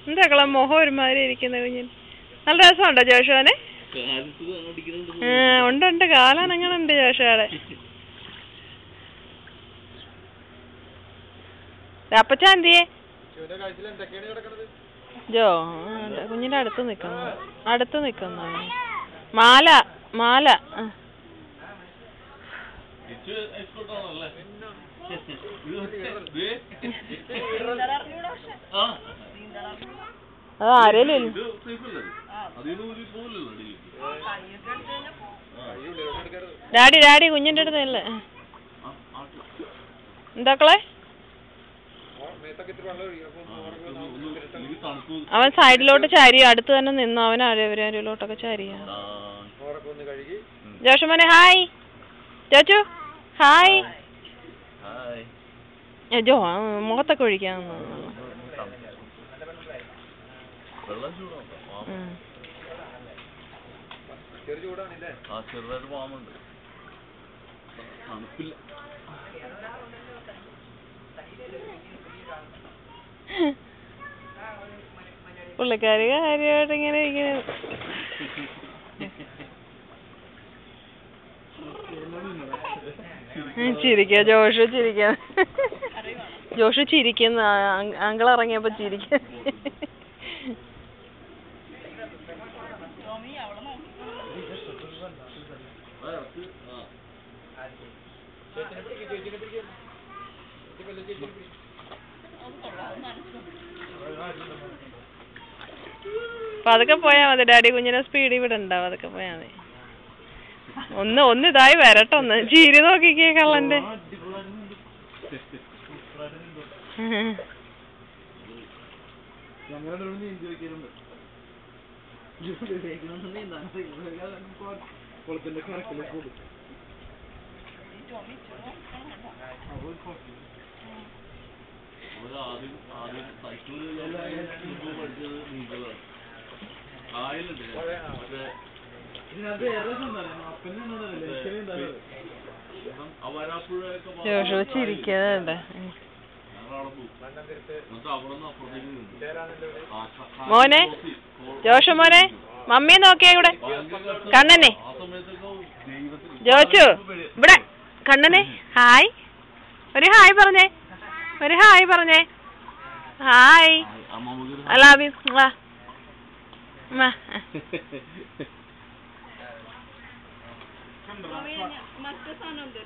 എന്താക്കള മോഹം ഒരുമാതിരി ഇരിക്കുന്ന കുഞ്ഞിൻ നല്ല രസമുണ്ടോ ജോഷുവിനെ? ഉണ്ട് കാലനങ്ങനുണ്ട് ജോഷുവാടെ. അപ്പച്ചാ എന്തിയേ? ജോ കുഞ്ഞിന്റെ അടുത്ത് നിക്കുന്നു മാല അത് ആരേലും ഡാഡി കുഞ്ഞിന്റെ അടുത്തല്ലേ എന്താക്കളെ? അവൻ സൈഡിലോട്ട് ചാരി അടുത്ത് തന്നെ നിന്നു. അവൻ ആരോലോട്ടൊക്കെ ചാരിയ. ജോഷുമോനെ ഹായ്. ചോച്ചു ഹായ്. ജോ മുഖത്തൊക്കെ ഒഴിക്കാൻ പുള്ളിക്കാരി കാര്യമായിട്ട് ഇങ്ങനെ ഇരിക്കുന്നു. ജോഷു ചിരിക്കുന്ന അങ്കിൾ ഇറങ്ങിയപ്പോ ചിരിക്ക. അപ്പൊ അതൊക്കെ പോയാ മതി ഡാഡി. കുഞ്ഞിനെ സ്പീഡിൽ വിടണ്ടാവും. അതൊക്കെ പോയാ മതി. ഒന്ന് ഇതായി വരട്ടൊന്ന്. ചിരി നോക്കിക്കേ കള്ളന്റെ. ജോഷു ചിരിക്കാതെ. മോനെ ജോഷു മോനെ മമ്മി നോക്കിയേ ഇവിടെ. കണ്ണനെ ജോഷു ഇവിടെ. കണ്ണനെ ഹായ്. ഒരു ഹായ് പറഞ്ഞേ. ഹായ്. I love you. മറ്റേ സാധനം എന്തോ